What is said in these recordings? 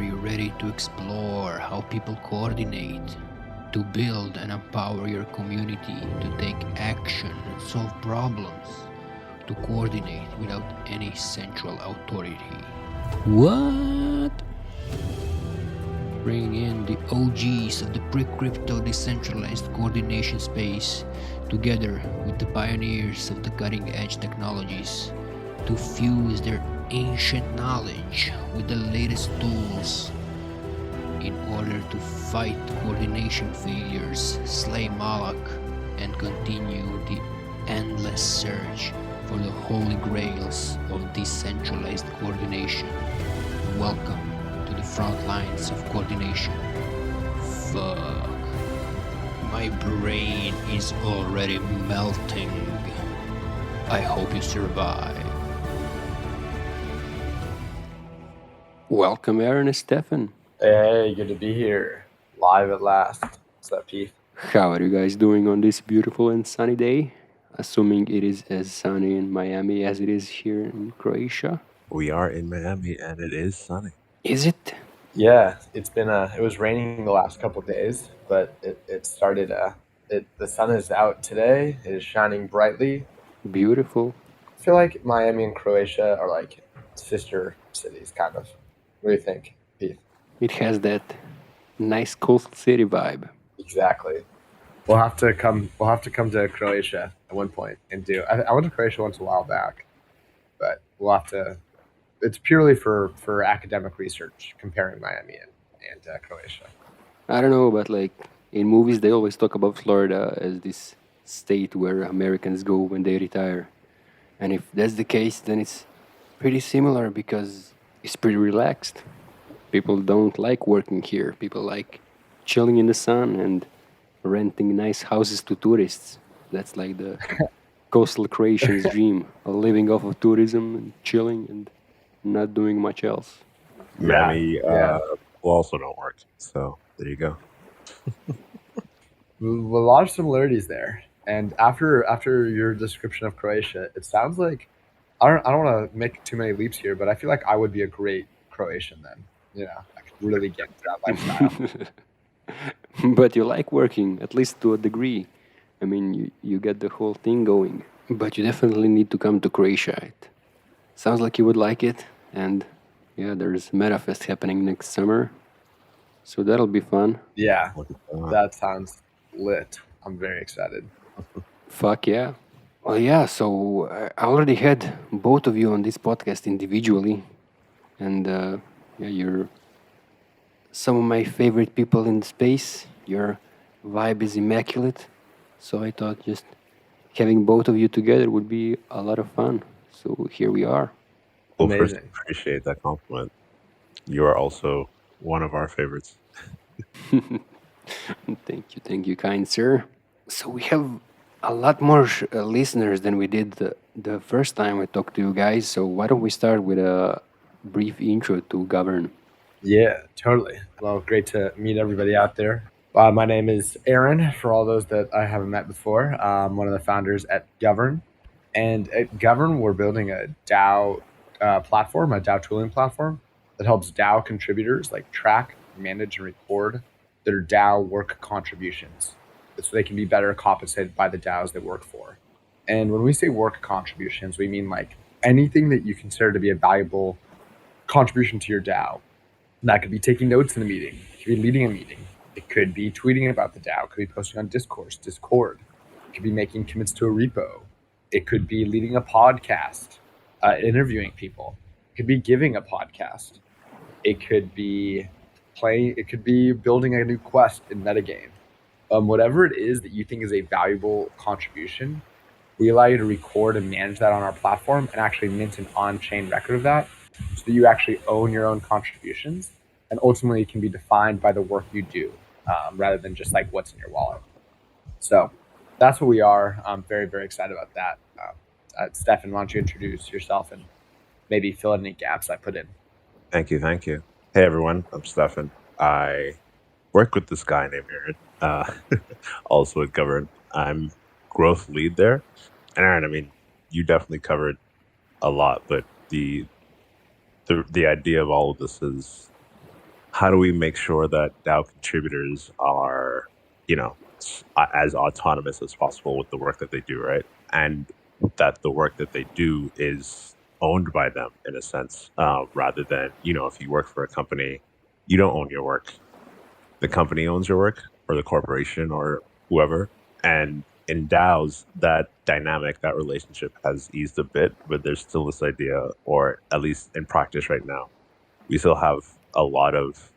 Are you ready to explore how people coordinate, to build and empower your community, to take action and solve problems, to coordinate without any central authority? What? Bringing in the OGs of the pre-crypto decentralized coordination space together with the pioneers of the cutting-edge technologies to fuse their ancient knowledge with the latest tools in order to fight coordination failures, slay Moloch, and continue the endless search for the holy grails of decentralized coordination. Welcome to the front lines of coordination. Fuck. My brain is already melting. I hope you survive. Welcome, Aaron and Stefan. Hey, good to be here. Live at last. What's up, Peth? How are you guys doing on this beautiful and sunny day? Assuming it is as sunny in Miami as it is here in Croatia. We are in Miami and it is sunny. Is it? Yeah, it was raining the last couple of days, but it started the sun is out today. It is shining brightly. Beautiful. I feel like Miami and Croatia are like sister cities, kind of. What do you think, Peth? It has that nice coastal city vibe. Exactly. We'll have to come to Croatia at one point and do. I went to Croatia once a while back, but we'll have to. It's purely for academic research, comparing Miami and Croatia. I don't know, but like in movies, they always talk about Florida as this state where Americans go when they retire. And if that's the case, then it's pretty similar because it's pretty relaxed. People don't like working here. People like chilling in the sun and renting nice houses to tourists. That's like the coastal Croatian's dream, of living off of tourism and chilling and not doing much else. Miami will also don't work. So there you go. A lot of similarities there. And after your description of Croatia, it sounds like I don't want to make too many leaps here, but I feel like I would be a great Croatian then. You know, I could really get into that lifestyle. But you like working, at least to a degree. I mean, you get the whole thing going. But you definitely need to come to Croatia. It sounds like you would like it. And yeah, there's MetaFest happening next summer. So that'll be fun. Yeah, that sounds lit. I'm very excited. Fuck yeah. Well, yeah, so I already had both of you on this podcast individually. And yeah, you're some of my favorite people in the space. Your vibe is immaculate. So I thought just having both of you together would be a lot of fun. So here we are. Well, first, Amazing. appreciate that compliment. You are also one of our favorites. Thank you, kind sir. So we have a lot more listeners than we did the first time we talked to you guys. So why don't we start with a brief intro to Govrn? Yeah, totally. Well, great to meet everybody out there. My name is Aaron, for all those that I haven't met before. I'm one of the founders at Govrn. And at Govrn, we're building a DAO platform, a DAO tooling platform that helps DAO contributors like track, manage, and record their DAO work contributions so they can be better compensated by the DAOs they work for. And when we say work contributions, we mean like anything that you consider to be a valuable contribution to your DAO. And that could be taking notes in a meeting. It could be leading a meeting. It could be tweeting about the DAO. It could be posting on Discord. It could be making commits to a repo. It could be leading a podcast, interviewing people. It could be giving a podcast. It could be playing. It could be building a new quest in metagame. Whatever it is that you think is a valuable contribution, we allow you to record and manage that on our platform and actually mint an on-chain record of that so that you actually own your own contributions and ultimately can be defined by the work you do rather than just like what's in your wallet. So that's what we are. I'm very, very excited about that. Stefan, why don't you introduce yourself and maybe fill in any gaps I put in? Thank you. Hey everyone, I'm Stefan. I work with this guy named Aaron, also at Govrn. I'm growth lead there. And Aaron, I mean, you definitely covered a lot, but the idea of all of this is how do we make sure that DAO contributors are, as autonomous as possible with the work that they do, right? And that the work that they do is owned by them in a sense, rather than, if you work for a company, you don't own your work. The company owns your work, or the corporation, or whoever. And in DAOs, that dynamic, that relationship has eased a bit, but there's still this idea, or at least in practice right now, we still have a lot of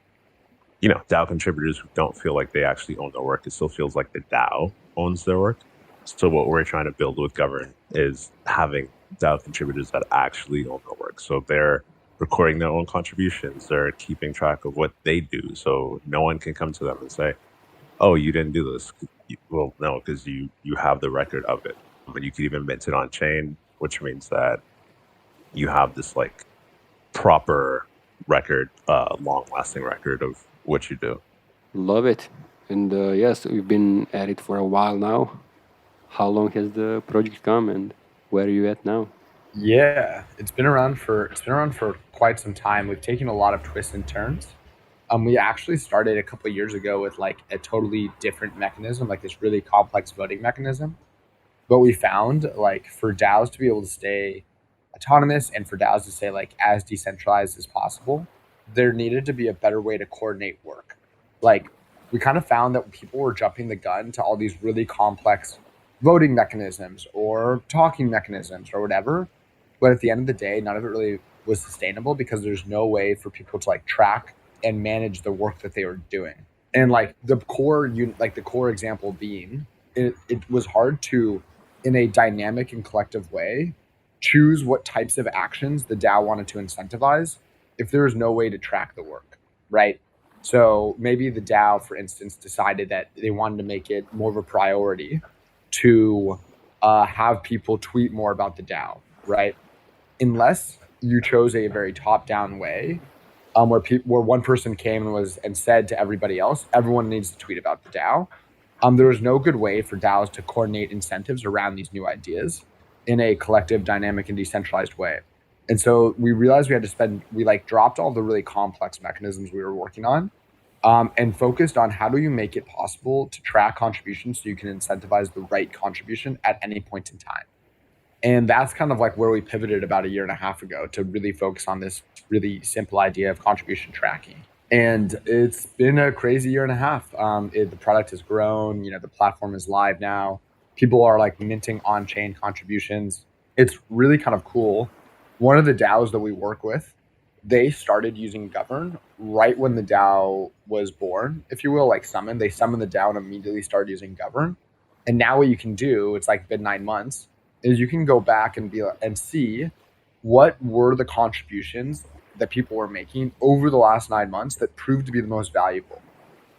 DAO contributors who don't feel like they actually own their work. It still feels like the DAO owns their work. So what we're trying to build with Govrn is having DAO contributors that actually own their work. So they're recording their own contributions. They're keeping track of what they do. So no one can come to them and say, "Oh, you didn't do this." Well, no, because you have the record of it. But you could even mint it on chain, which means that you have this like proper record, long-lasting record of what you do. Love it. And yes, we've been at it for a while now. How long has the project come, and where are you at now? Yeah, it's been around for quite some time. We've taken a lot of twists and turns. We actually started a couple of years ago with like a totally different mechanism, like this really complex voting mechanism. But we found like for DAOs to be able to stay autonomous and for DAOs to stay like as decentralized as possible, there needed to be a better way to coordinate work. Like we kind of found that people were jumping the gun to all these really complex voting mechanisms or talking mechanisms or whatever. But at the end of the day, none of it really was sustainable because there's no way for people to like track and manage the work that they were doing. And like the core example being it was hard to, in a dynamic and collective way, choose what types of actions the DAO wanted to incentivize if there was no way to track the work, right? So maybe the DAO, for instance, decided that they wanted to make it more of a priority to have people tweet more about the DAO, right? Unless you chose a very top-down way, where one person came and said to everybody else, everyone needs to tweet about the DAO. There was no good way for DAOs to coordinate incentives around these new ideas in a collective, dynamic, and decentralized way. And so we realized we dropped all the really complex mechanisms we were working on, and focused on how do you make it possible to track contributions so you can incentivize the right contribution at any point in time. And that's kind of like where we pivoted about a year and a half ago to really focus on this really simple idea of contribution tracking. And it's been a crazy year and a half. The product has grown, the platform is live now. People are like minting on-chain contributions. It's really kind of cool. One of the DAOs that we work with, they started using Govrn right when the DAO was born, if you will, like summoned. They summoned the DAO and immediately started using Govrn. And now what you can do, it's like been 9 months, is you can go back and see what were the contributions that people were making over the last 9 months that proved to be the most valuable,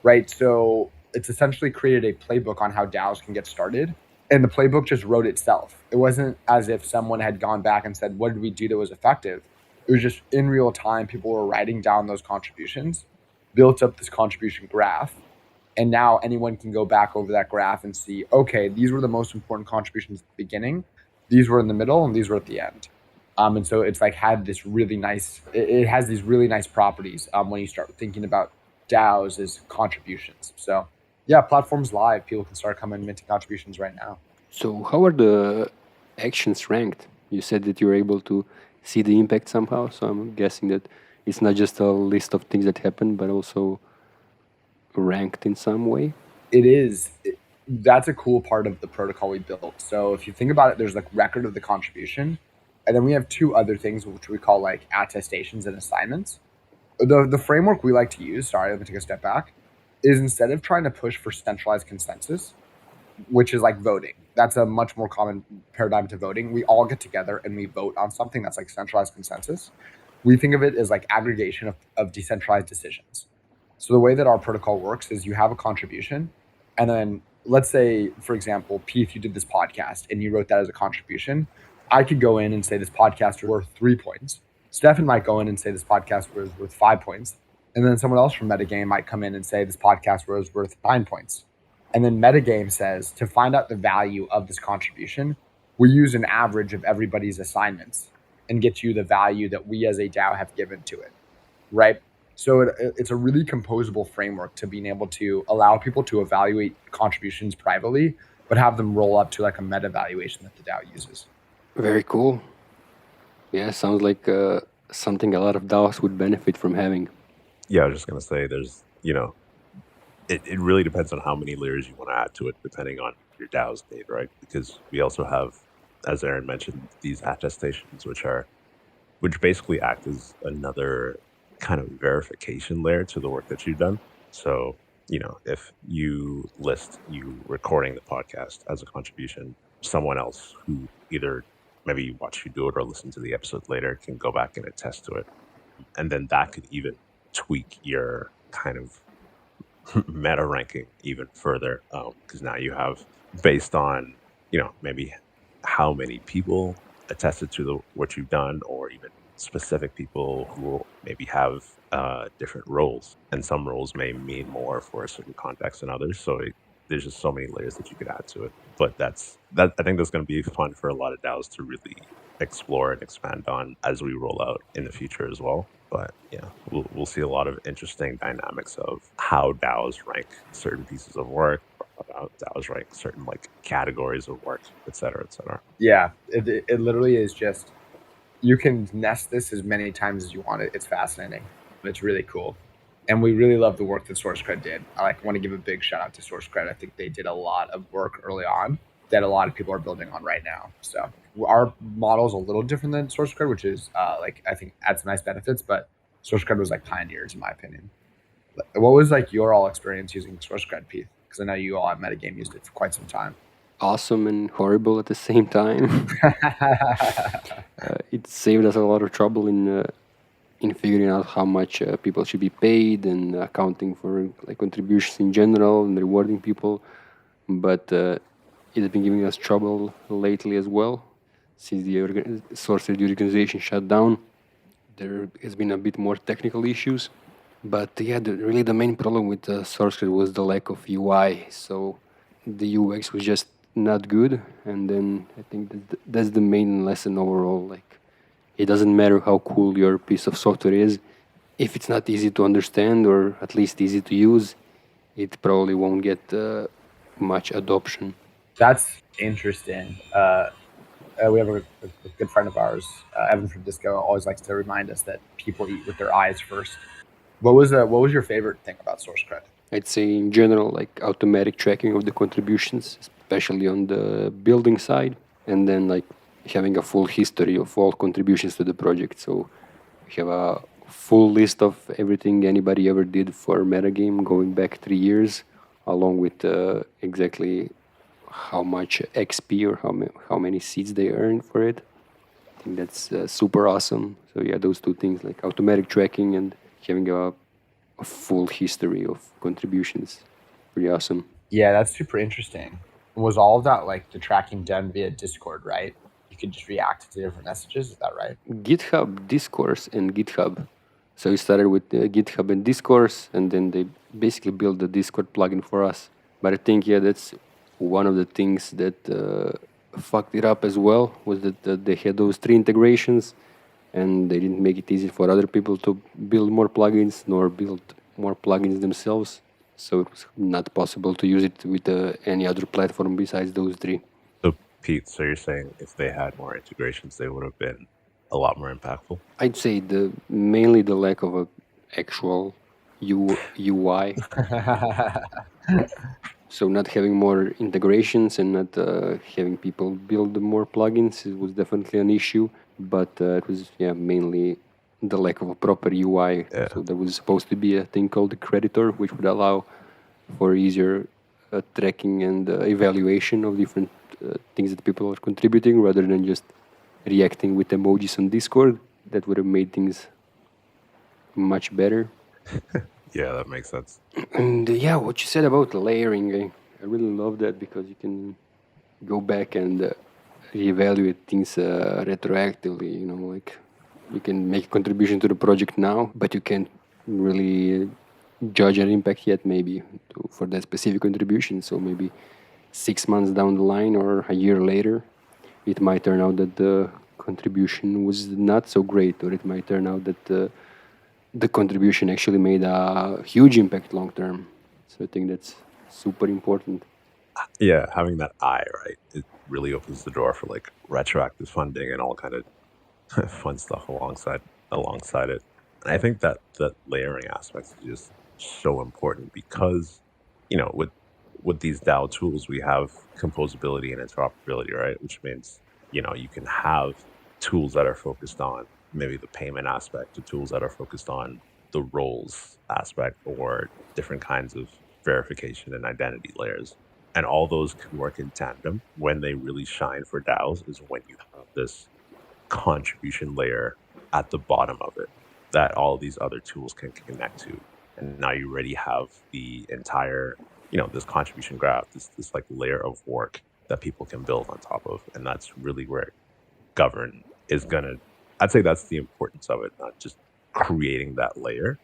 right? So it's essentially created a playbook on how DAOs can get started. And the playbook just wrote itself. It wasn't as if someone had gone back and said, what did we do that was effective? It was just in real time, people were writing down those contributions, built up this contribution graph. And now anyone can go back over that graph and see, okay, these were the most important contributions at the beginning. These were in the middle and these were at the end. And so it's like had this really nice, it has these really nice properties when you start thinking about DAOs as contributions. So yeah, platform's live. People can start coming minting contributions right now. So how are the actions ranked? You said that you're able to see the impact somehow. So I'm guessing that it's not just a list of things that happen, but also ranked in some way. It is. That's a cool part of the protocol we built. So if you think about it, there's like record of the contribution. And then we have two other things, which we call like attestations and assignments. The framework we like to use, sorry, let me take a step back, is instead of trying to push for centralized consensus, which is like voting, that's a much more common paradigm to voting. We all get together and we vote on something that's like centralized consensus. We think of it as like aggregation of decentralized decisions. So the way that our protocol works is you have a contribution, and then let's say, for example, Peth, you did this podcast and you wrote that as a contribution. I could go in and say this podcast was worth 3 points. Stefen might go in and say this podcast was worth 5 points. And then someone else from Metagame might come in and say this podcast was worth 9 points. And then Metagame says to find out the value of this contribution, we use an average of everybody's assignments and get you the value that we as a DAO have given to it, right? So it's a really composable framework to being able to allow people to evaluate contributions privately, but have them roll up to like a meta evaluation that the DAO uses. Very cool. Yeah, sounds like something a lot of DAOs would benefit from having. Yeah, I was just gonna say there's it really depends on how many layers you want to add to it, depending on your DAO state, right? Because we also have, as Aaron mentioned, these attestations, which basically act as another kind of verification layer to the work that you've done. So, if you list you recording the podcast as a contribution, someone else who either maybe watch you do it or listen to the episode later can go back and attest to it. And then that could even tweak your kind of meta ranking even further, because now you have, based on maybe how many people attested to what you've done, or even specific people who maybe have different roles, and some roles may mean more for a certain context than others. So there's just so many layers that you could add to it. But I think that's going to be fun for a lot of DAOs to really explore and expand on as we roll out in the future as well. But yeah, we'll see a lot of interesting dynamics of how DAOs rank certain pieces of work, how DAOs rank certain like categories of work, et cetera, et cetera. Yeah, it literally is just, you can nest this as many times as you want it. It's fascinating. It's really cool. And we really love the work that SourceCred did. I want to give a big shout out to SourceCred. I think they did a lot of work early on that a lot of people are building on right now. So our model is a little different than SourceCred, which is I think adds some nice benefits, but SourceCred was like pioneers in my opinion. What was like your all experience using SourceCred, Peth? Because I know you all at Metagame used it for quite some time. Awesome and horrible at the same time. It saved us a lot of trouble in figuring out how much people should be paid and accounting for like contributions in general and rewarding people. But it's been giving us trouble lately as well. Since the SourceCred organization shut down, there has been a bit more technical issues. But yeah, really the main problem with SourceCred was the lack of UI. So the UX was just not good. And then I think that's the main lesson overall. Like, it doesn't matter how cool your piece of software is. If it's not easy to understand or at least easy to use, it probably won't get much adoption. That's interesting. We have a good friend of ours, Evan from Disco, always likes to remind us that people eat with their eyes first. What was your favorite thing about SourceCred? I'd say in general, like automatic tracking of the contributions, especially on the building side, and then like having a full history of all contributions to the project. So we have a full list of everything anybody ever did for Metagame going back 3 years, along with exactly how much XP or how many seats they earned for it. I think that's super awesome. So yeah, those two things, like automatic tracking and having a full history of contributions, pretty awesome. Yeah, that's super interesting. Was all of that like the tracking done via Discord, right? You could just react to different messages. Is that right? GitHub, Discourse, and GitHub. So we started with GitHub and Discourse, and then they basically built the Discord plugin for us. But I think, yeah, that's one of the things that fucked it up as well, was that they had those 3 integrations, and they didn't make it easy for other people to build more plugins, nor build more plugins themselves. So it was not possible to use it with any other platform besides those 3. So, Pete, so you're saying if they had more integrations, they would have been a lot more impactful? I'd say mainly the lack of a actual UI. So not having more integrations and not having people build more plugins, it was definitely an issue. But it was mainly the lack of a proper UI. Yeah. So there was supposed to be a thing called the creditor, which would allow for easier tracking and evaluation of different things that people are contributing, rather than just reacting with emojis on Discord. That would have made things much better. Yeah, that makes sense. And what you said about layering, I really love that, because you can go back and reevaluate things retroactively. Like you can make a contribution to the project now, but you can't really judge an impact yet, maybe for that specific contribution. So maybe 6 months down the line or a year later, it might turn out that the contribution was not so great, or it might turn out that the contribution actually made a huge impact long term. So I think that's super important. Yeah, having that eye, right? It really opens the door for like retroactive funding and all kind of fun stuff alongside it. And I think that layering aspect is just so important because, with these DAO tools, we have composability and interoperability, right? Which means, you can have tools that are focused on maybe the payment aspect, or tools that are focused on the roles aspect, or different kinds of verification and identity layers. And all those can work in tandem. When they really shine for DAOs is when you have this contribution layer at the bottom of it that all these other tools can connect to. And now you already have the entire, this contribution graph, this like layer of work that people can build on top of. And that's really where Govrn is I'd say that's the importance of it, not just creating that layer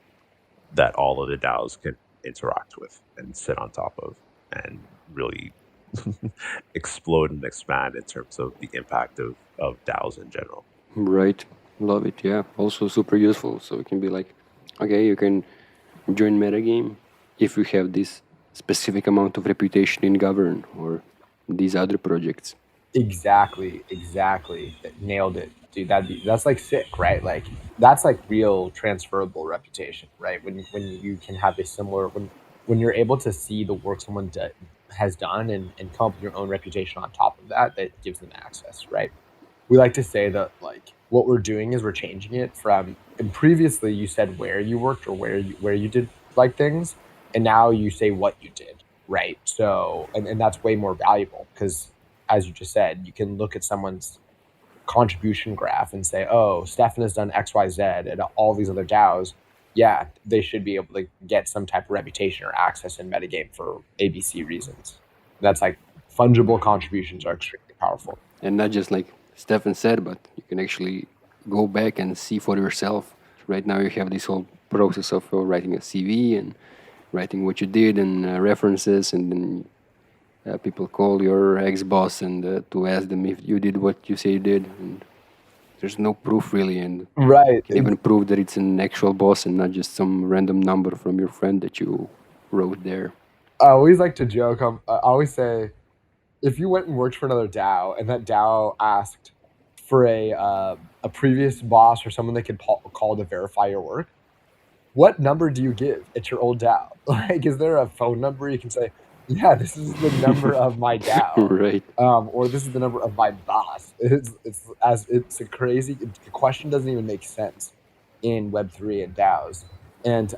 that all of the DAOs can interact with and sit on top of and really explode and expand in terms of the impact of DAOs in general. Right. Love it. Yeah. Also super useful. So it can be like, okay, you can join metagame if you have this specific amount of reputation in Govrn or these other projects. Exactly. Nailed it, dude. That's like sick, right? Like that's like real transferable reputation, right? When you can have a similar when you're able to see the work someone has done and come up with your own reputation on top of that gives them access, right? We like to say that like what we're doing is we're changing it from, and previously you said where you worked or where you did like things, and now you say what you did, right? So and that's way more valuable because, as you just said, you can look at someone's contribution graph and say, oh, Stefen has done XYZ at all these other DAOs. Yeah, they should be able to get some type of reputation or access in metagame for ABC reasons. That's like fungible contributions are extremely powerful. And not just like Stefen said, but you can actually go back and see for yourself. Right now you have this whole process of writing a CV and writing what you did and references, and then people call your ex-boss and to ask them if you did what you say you did. And there's no proof really, and Right. you can even prove that it's an actual boss and not just some random number from your friend that you wrote there. I always like to joke. I always say, if you went and worked for another DAO and that DAO asked for a previous boss or someone they could call to verify your work, what number do you give at your old DAO? Like, is there a phone number you can say, yeah, this is the number of my DAO, Right. or this is the number of my boss? It's a crazy. The question doesn't even make sense in Web3 and DAOs. And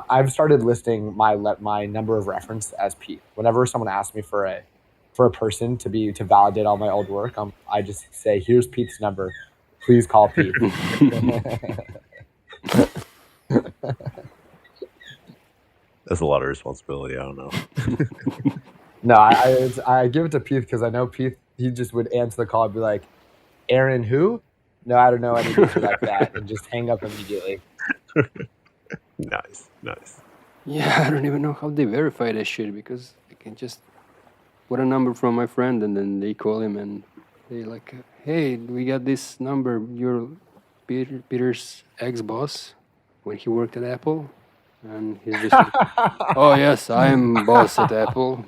I've started listing my number of reference as Pete. Whenever someone asks me for a person to validate all my old work, I just say, here's Pete's number. Please call Pete. That's a lot of responsibility. I don't know. No, I give it to Pete because I know Pete. He just would answer the call and be like, "Aaron, who? No, I don't know anybody like that," and just hang up immediately. Nice. Yeah, I don't even know how they verify that shit, because I can just put a number from my friend and then they call him and they like, hey, we got this number. You're Peter's ex-boss when he worked at Apple. And he's just like, oh yes, I'm boss at Apple.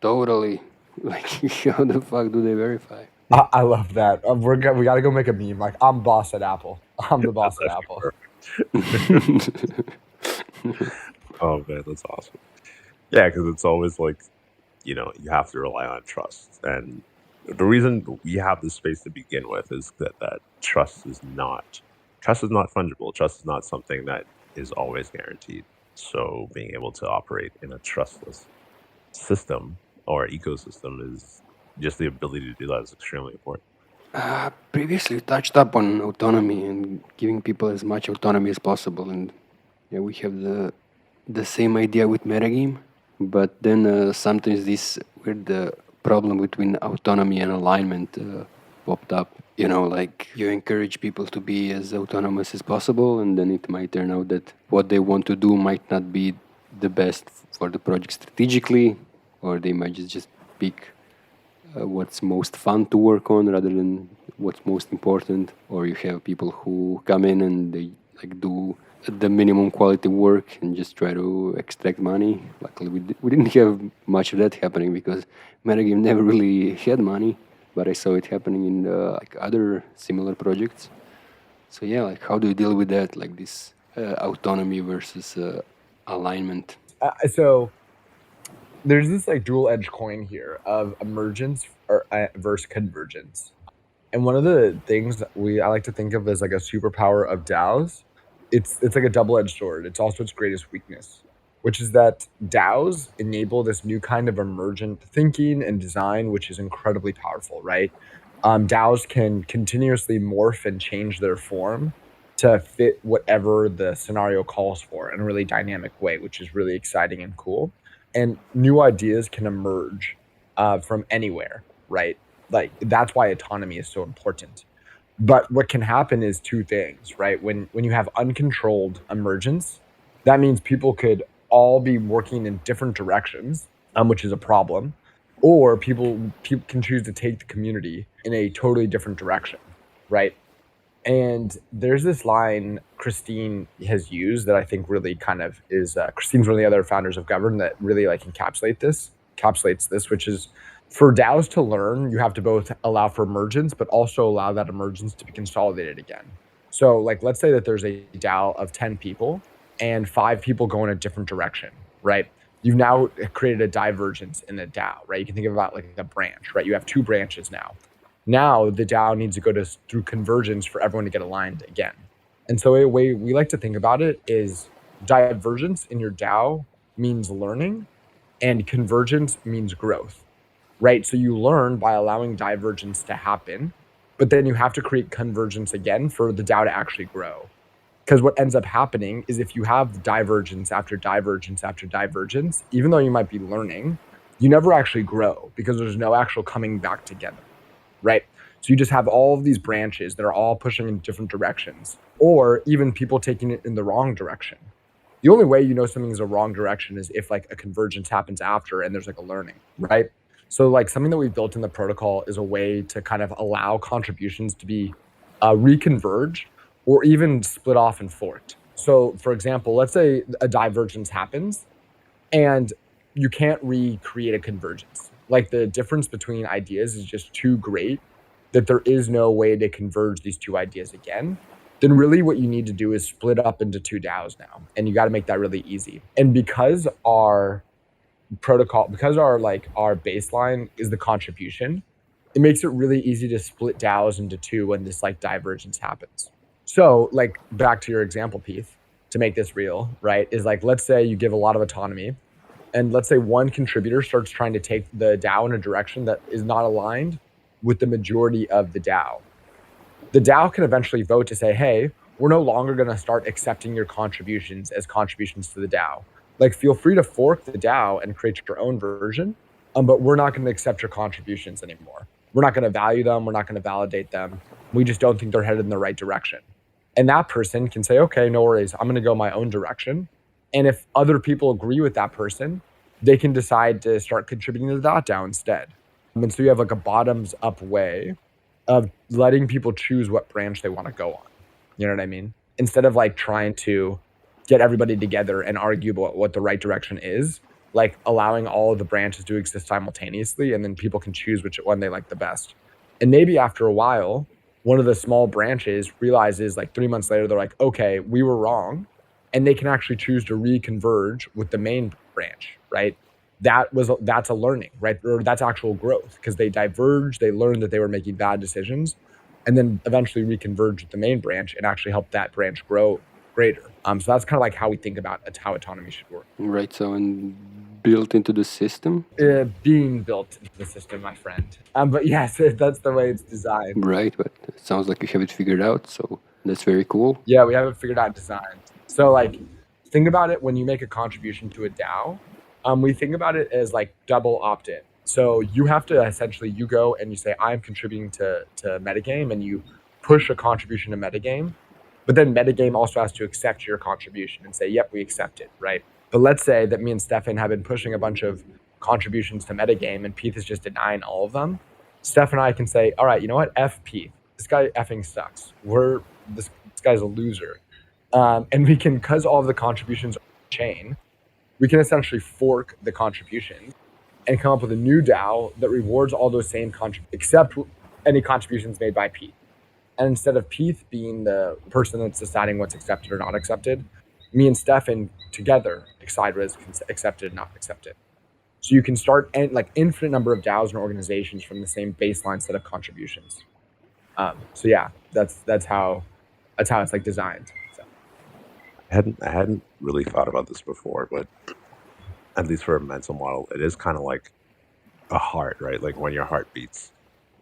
Totally. Like, how the fuck do they verify? I love that. We got to go make a meme. Like, I'm boss at Apple. I'm the boss at Apple. Oh man, that's awesome. Yeah, because it's always like, you have to rely on trust. And the reason we have this space to begin with is that trust is not fungible. Trust is not something that is always guaranteed. So being able to operate in a trustless system or ecosystem is just the ability to do that is extremely important. Previously, we touched up on autonomy and giving people as much autonomy as possible, and yeah, we have the same idea with metagame, but then sometimes this weird problem between autonomy and alignment popped up. Like, you encourage people to be as autonomous as possible, and then it might turn out that what they want to do might not be the best for the project strategically, or they might just pick what's most fun to work on rather than what's most important. Or you have people who come in and they like do the minimum quality work and just try to extract money. Luckily, we didn't have much of that happening because metagame never really had money, but I saw it happening in like other similar projects. So yeah, like how do you deal with that, like this autonomy versus alignment? So there's this like dual edged coin here of emergence versus convergence. And one of the things that I like to think of as like a superpower of DAOs, it's like a double-edged sword. It's also its greatest weakness, which is that DAOs enable this new kind of emergent thinking and design, which is incredibly powerful, right? DAOs can continuously morph and change their form to fit whatever the scenario calls for in a really dynamic way, which is really exciting and cool. And new ideas can emerge from anywhere, right? Like that's why autonomy is so important. But what can happen is two things, right? When you have uncontrolled emergence, that means people could all be working in different directions, which is a problem, or people can choose to take the community in a totally different direction, right? And there's this line Christine has used that I think really kind of is Christine's one of the other founders of Govrn that really like encapsulates this, which is for DAOs to learn, you have to both allow for emergence, but also allow that emergence to be consolidated again. So like, let's say that there's a DAO of 10 people and 5 people go in a different direction, right? You've now created a divergence in the DAO, right? You can think about like a branch, right? You have 2 branches now. Now the DAO needs to go through convergence for everyone to get aligned again. And so a way we like to think about it is divergence in your DAO means learning and convergence means growth, right? So you learn by allowing divergence to happen, but then you have to create convergence again for the DAO to actually grow. Because what ends up happening is if you have divergence after divergence after divergence, even though you might be learning, you never actually grow because there's no actual coming back together, right? So you just have all of these branches that are all pushing in different directions, or even people taking it in the wrong direction. The only way you know something is a wrong direction is if like a convergence happens after and there's like a learning, right? So like something that we've built in the protocol is a way to kind of allow contributions to be reconverge or even split off and forked. So for example, let's say a divergence happens and you can't recreate a convergence. Like the difference between ideas is just too great that there is no way to converge these 2 ideas again. Then really what you need to do is split up into 2 DAOs now. And you got to make that really easy. And because our protocol, because our baseline is the contribution, it makes it really easy to split DAOs into 2 when this like divergence happens. So like back to your example, Peth, to make this real, right, is like, let's say you give a lot of autonomy and let's say one contributor starts trying to take the DAO in a direction that is not aligned with the majority of the DAO. The DAO can eventually vote to say, hey, we're no longer going to start accepting your contributions as contributions to the DAO. Like, feel free to fork the DAO and create your own version, but we're not going to accept your contributions anymore. We're not going to value them. We're not going to validate them. We just don't think they're headed in the right direction. And that person can say, okay, no worries. I'm going to go my own direction. And if other people agree with that person, they can decide to start contributing to that DAO instead. And so you have like a bottoms up way of letting people choose what branch they want to go on. You know what I mean? Instead of like trying to get everybody together and argue about what the right direction is, like allowing all of the branches to exist simultaneously, and then people can choose which one they like the best. And maybe after a while, one of the small branches realizes like 3 months later, they're like, okay, we were wrong. And they can actually choose to reconverge with the main branch, right? That's a learning, right? Or that's actual growth because they diverge, they learn that they were making bad decisions, and then eventually reconverge with the main branch and actually help that branch grow greater. So that's kind of like how we think about how autonomy should work. Right. So and built into the system. Being built into the system, my friend. But yes, that's the way it's designed. Right, but it sounds like you have it figured out. So that's very cool. Yeah, we have it figured out design. So like, think about it when you make a contribution to a DAO. We think about it as like double opt-in. So you have to essentially, you go and you say, I'm contributing to metagame, and you push a contribution to metagame. But then metagame also has to accept your contribution and say, yep, we accept it, right? But let's say that me and Stefen have been pushing a bunch of contributions to metagame and Peth is just denying all of them. Steph and I can say, all right, you know what? F Peth. This guy effing sucks. This guy's a loser. And we can, because all of the contributions are on the chain, we can essentially fork the contributions and come up with a new DAO that rewards all those same contributions, except any contributions made by Peth. And instead of Peth being the person that's deciding what's accepted or not accepted, me and Stefen together decide what is accepted and not accepted. So you can start like infinite number of DAOs and organizations from the same baseline set of contributions. So yeah, that's how it's like designed. So. I hadn't really thought about this before, but at least for a mental model, it is kind of like a heart, right? Like when your heart beats,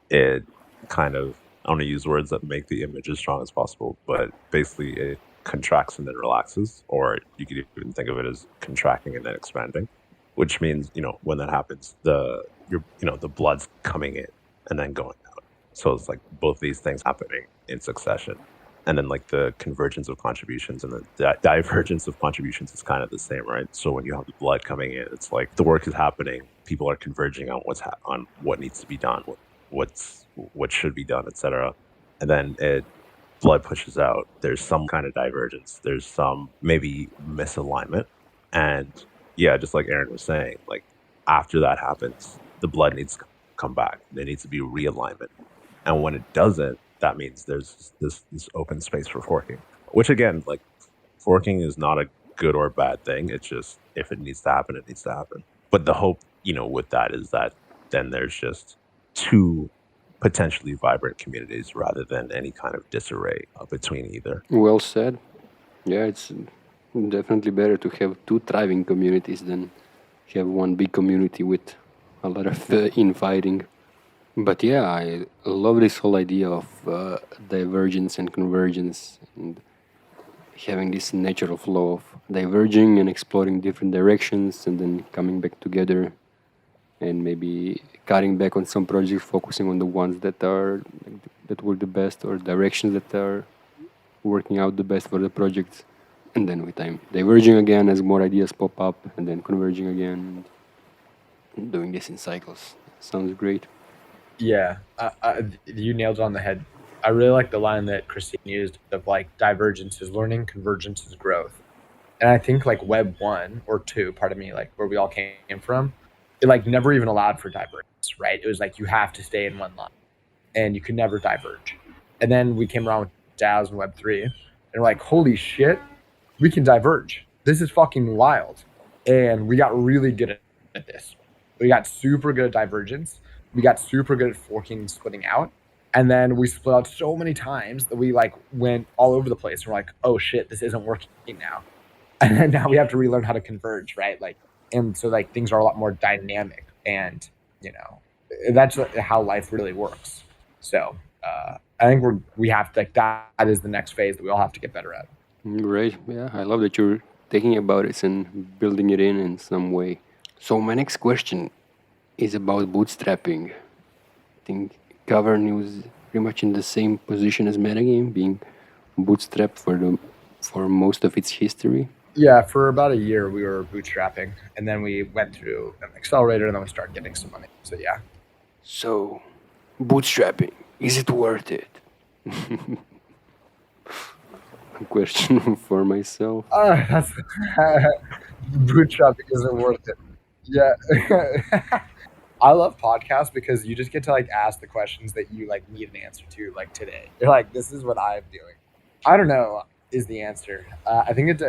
it kind of, I want to use words that make the image as strong as possible, but basically it contracts and then relaxes, or you could even think of it as contracting and then expanding, which means, when that happens, the blood's coming in and then going out. So it's like both these things happening in succession. And then like the convergence of contributions and the divergence of contributions is kind of the same, right? So when you have the blood coming in, it's like the work is happening, people are converging on on what needs to be done, what should be done, etc. And then blood pushes out. There's some kind of divergence. There's some maybe misalignment, and yeah, just like Aaron was saying, like after that happens, the blood needs to come back. There needs to be realignment, and when it doesn't, that means there's this open space for forking. Which again, like forking is not a good or bad thing. It's just if it needs to happen, it needs to happen. But the hope, with that is that then there's just two potentially vibrant communities rather than any kind of disarray between either. Well said. Yeah, it's definitely better to have two thriving communities than have one big community with a lot of infighting. But yeah, I love this whole idea of divergence and convergence and having this natural flow of diverging and exploring different directions and then coming back together and maybe cutting back on some projects, focusing on the ones that were the best, or directions that are working out the best for the projects, and then with time diverging again as more ideas pop up, and then converging again, and doing this in cycles. Sounds great. Yeah, you nailed it on the head. I really like the line that Christine used of like divergence is learning, convergence is growth. And I think like Web 1 or 2, pardon me, like where we all came from, it like never even allowed for divergence, right? It was like you have to stay in one line and you could never diverge. And then we came around with DAOs and Web 3 and we're like, holy shit, we can diverge. This is fucking wild. And we got really good at this. We got super good at divergence. We got super good at forking and splitting out. And then we split out so many times that we like went all over the place. We're like, oh shit, this isn't working now. And then now we have to relearn how to converge, right? Like, and so like things are a lot more dynamic, and that's how life really works. So I think we have to, like, that is the next phase that we all have to get better at. Great. Yeah, I love that you're thinking about it and building it in some way. So my next question is about bootstrapping. I think Govrn was pretty much in the same position as Metagame, being bootstrapped for most of its history. Yeah, for about a year we were bootstrapping, and then we went through an accelerator, and then we started getting some money. So yeah. So, bootstrapping, is it worth it? A question for myself. That's bootstrapping isn't worth it. Yeah. I love podcasts because you just get to like ask the questions that you like need an answer to, like today. You're like, this is what I'm doing. I don't know is the answer. I think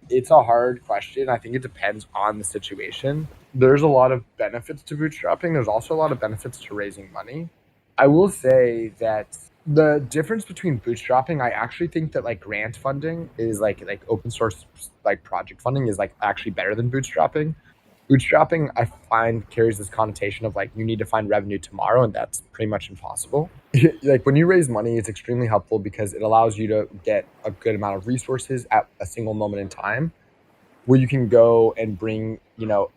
it's a hard question. I think it depends on the situation. There's a lot of benefits to bootstrapping. There's also a lot of benefits to raising money. I will say that the difference between bootstrapping, I actually think that like grant funding is like open source like project funding is like actually better than bootstrapping. Bootstrapping, I find, carries this connotation of like you need to find revenue tomorrow, and that's pretty much impossible. Like when you raise money, it's extremely helpful because it allows you to get a good amount of resources at a single moment in time, where you can go and bring,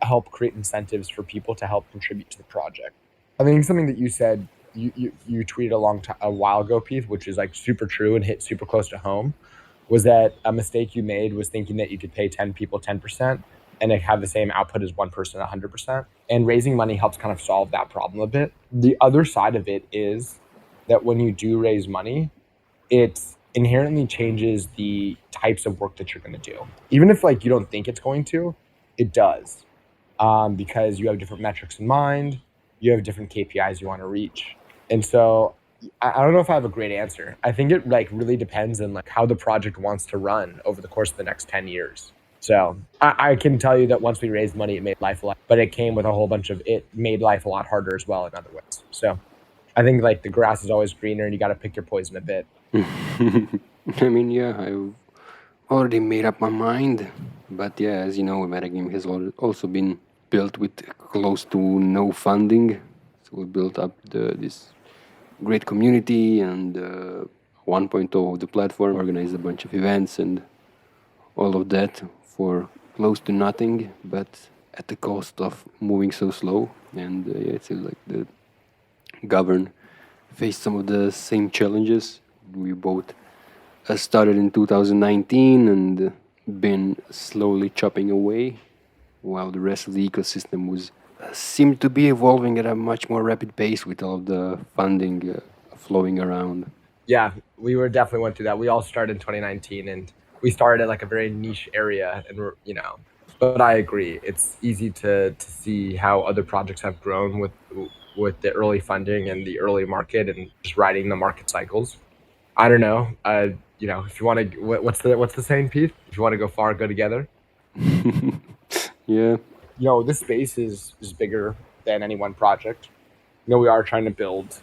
help create incentives for people to help contribute to the project. I think something that you said, you tweeted a while ago, Peth, which is like super true and hit super close to home, was that a mistake you made was thinking that you could pay 10 people 10%. And they have the same output as one person 100%. And raising money helps kind of solve that problem a bit. The other side of it is that when you do raise money, it's inherently changes the types of work that you're going to do. Even if like you don't think it's going to, it does, because you have different metrics in mind, you have different KPIs you want to reach, and so I don't know if I have a great answer. I think it like really depends on like how the project wants to run over the course of the next 10 years. So I can tell you that once we raised money, it made life a lot, but it came with a whole bunch of, it made life a lot harder as well in other ways. So I think like the grass is always greener and you got to pick your poison a bit. I mean, yeah, I've already made up my mind. But yeah, as you know, Metagame has also been built with close to no funding. So we built up this great community and 1.0 of the platform, organized a bunch of events and all of that for close to nothing, but at the cost of moving so slow. And yeah, it seems like the Govrn faced some of the same challenges. We both started in 2019 and been slowly chopping away, while the rest of the ecosystem was seemed to be evolving at a much more rapid pace with all of the funding flowing around. Yeah, we were definitely went through that. We all started in 2019 and we started at like a very niche area and we're, but I agree. It's easy to see how other projects have grown with the early funding and the early market and just riding the market cycles. I don't know. If you want to, what's the saying, Pete? If you want to go far, go together. Yeah. This space is bigger than any one project. We are trying to build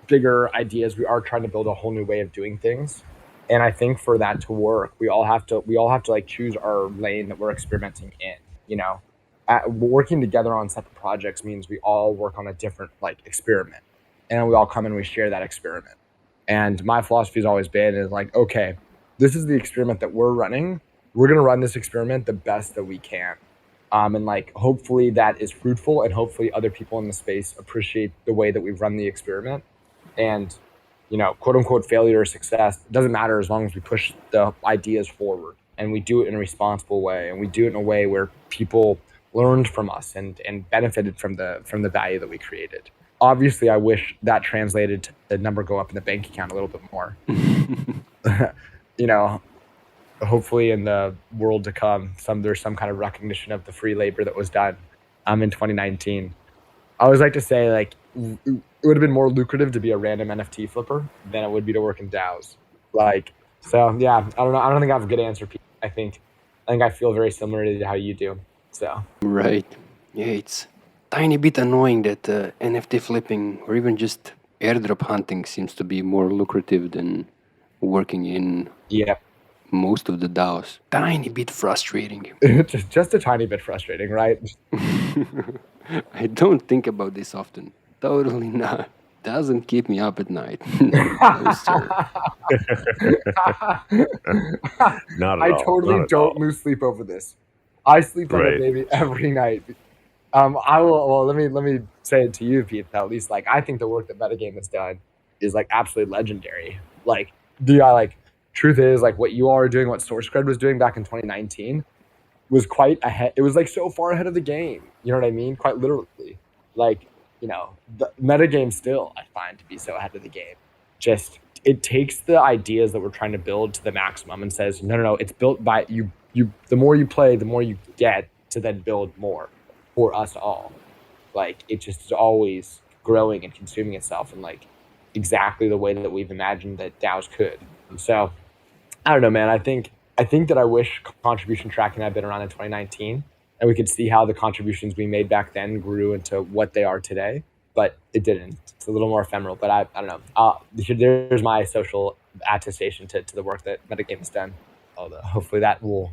bigger ideas. We are trying to build a whole new way of doing things. And I think for that to work, we all have to like choose our lane that we're experimenting in. Working together on separate projects means we all work on a different like experiment, and we all come and we share that experiment. And my philosophy has always been is like, okay, this is the experiment that we're running. We're gonna run this experiment the best that we can, and like hopefully that is fruitful, and hopefully other people in the space appreciate the way that we've run the experiment. And quote unquote failure or success, it doesn't matter as long as we push the ideas forward and we do it in a responsible way and we do it in a way where people learned from us and benefited from the value that we created. Obviously, I wish that translated to the number go up in the bank account a little bit more. Hopefully in the world to come, there's some kind of recognition of the free labor that was done in 2019. I always like to say like it would have been more lucrative to be a random NFT flipper than it would be to work in Daos. So yeah, I don't know. I don't think I have a good answer, Pete. I think I feel very similar to how you do. So Right. Yeah, it's tiny bit annoying that NFT flipping or even just airdrop hunting seems to be more lucrative than working in yeah, most of the DAOs. Tiny bit frustrating. just a tiny bit frustrating, right? I don't think about this often. Totally not. Doesn't keep me up at night. No, sir. Not at I all. totally Not at don't all. lose sleep over this. I sleep on it Right. maybe every night. I will. Well, let me say it to you, Pete. At least, like, I think the work that Metagame has done is like absolutely legendary. Like, truth is, like, what you all are doing, what SourceCred was doing back in 2019, was quite ahead. It was like so far ahead of the game. You know what I mean? Quite literally. Like, the Metagame still I find to be so ahead of the game. Just it takes the ideas that we're trying to build to the maximum and says, no, it's built by you. The more you play, the more you get to then build more for us all. Like it just is always growing and consuming itself in like exactly the way that we've imagined that DAOs could. And so I don't know, man. I think that I wish contribution tracking had been around in 2019 and we could see how the contributions we made back then grew into what they are today, but it didn't. It's a little more ephemeral, but I don't know. There's my social attestation to the work that Metagame has done. Although hopefully that will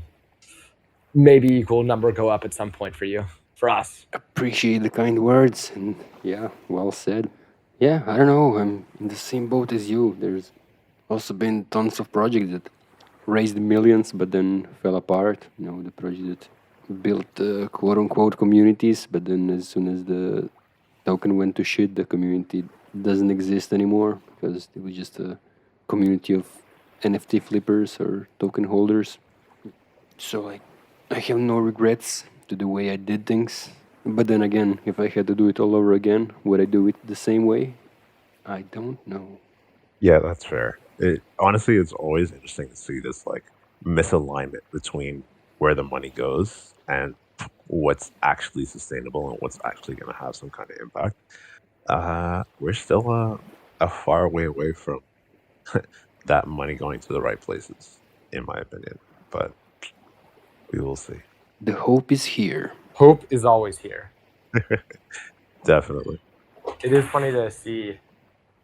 maybe equal number go up at some point for you, for us. Appreciate the kind words, and yeah, well said. Yeah, I don't know. I'm in the same boat as you. There's also been tons of projects that raised millions but then fell apart. The project that built quote unquote communities, but then as soon as the token went to shit, the community doesn't exist anymore because it was just a community of NFT flippers or token holders. So I have no regrets to the way I did things. But then again, if I had to do it all over again, would I do it the same way? I don't know. Yeah, that's fair. Honestly, it's always interesting to see this like misalignment between where the money goes and what's actually sustainable and what's actually going to have some kind of impact. We're still a far way away from that money going to the right places, in my opinion. But we will see. The hope is here. Hope is always here. Definitely. It is funny to see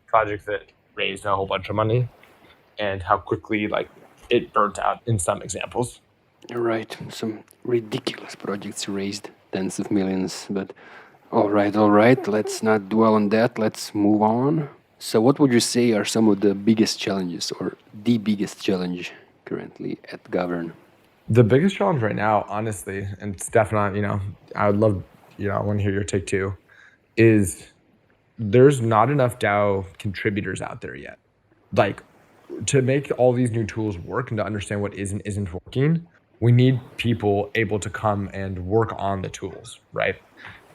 projects that raised a whole bunch of money and how quickly like it burnt out in some examples. You're right. Some ridiculous projects raised tens of millions, but all right. Let's not dwell on that. Let's move on. So, what would you say are some of the biggest challenges or the biggest challenge currently at Govrn? The biggest challenge right now, honestly, and it's definitely, I would love, I want to hear your take too, is there's not enough DAO contributors out there yet. Like, to make all these new tools work and to understand what is and isn't working, we need people able to come and work on the tools, right?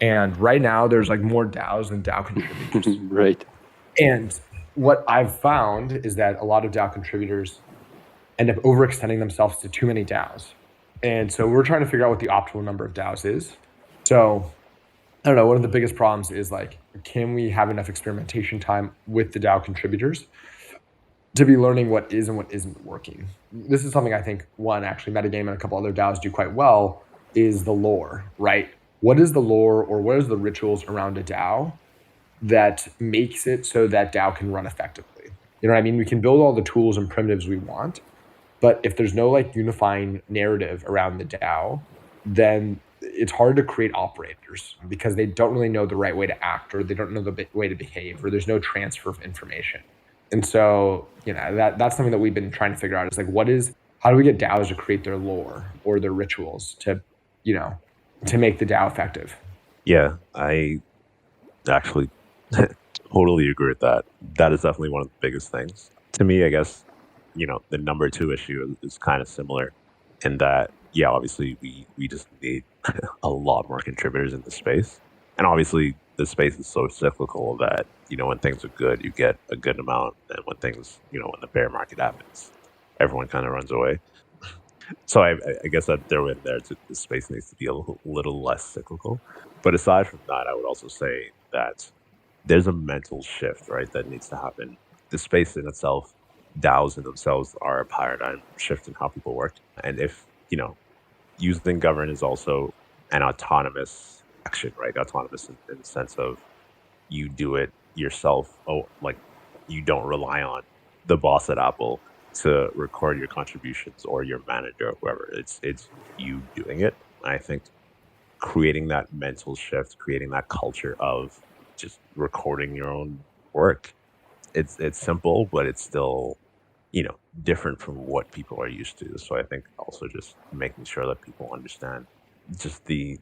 And right now, there's like more DAOs than DAO contributors. Right. And what I've found is that a lot of DAO contributors end up overextending themselves to too many DAOs. And so we're trying to figure out what the optimal number of DAOs is. So I don't know, one of the biggest problems is like, can we have enough experimentation time with the DAO contributors to be learning what is and what isn't working? This is something I think actually Metagame and a couple other DAOs do quite well, is the lore, right? What is the lore or what is the rituals around a DAO that makes it so that DAO can run effectively? You know what I mean? We can build all the tools and primitives we want, but if there's no like unifying narrative around the DAO, then it's hard to create operators because they don't really know the right way to act, or they don't know the way to behave, or there's no transfer of information. And so, that's something that we've been trying to figure out, is like, how do we get DAOs to create their lore or their rituals to make the DAO effective? Yeah, I actually totally agree with that. That is definitely one of the biggest things. To me, I guess, the number two issue is kind of similar in that, yeah, obviously we just need a lot more contributors in the space. And obviously the space is so cyclical that, when things are good, you get a good amount. And when things, when the bear market happens, everyone kind of runs away. So I guess I'd throw in there the space needs to be a little less cyclical. But aside from that, I would also say that there's a mental shift, right, that needs to happen. The space in itself, DAOs in themselves are a paradigm shift in how people work. And if, using Govrn is also an autonomous action, right? Autonomous in the sense of you do it yourself. Like you don't rely on the boss at Apple to record your contributions or your manager or whoever. It's you doing it. I think creating that mental shift, creating that culture of just recording your own work. It's simple, but it's still, different from what people are used to. So I think also just making sure that people understand just the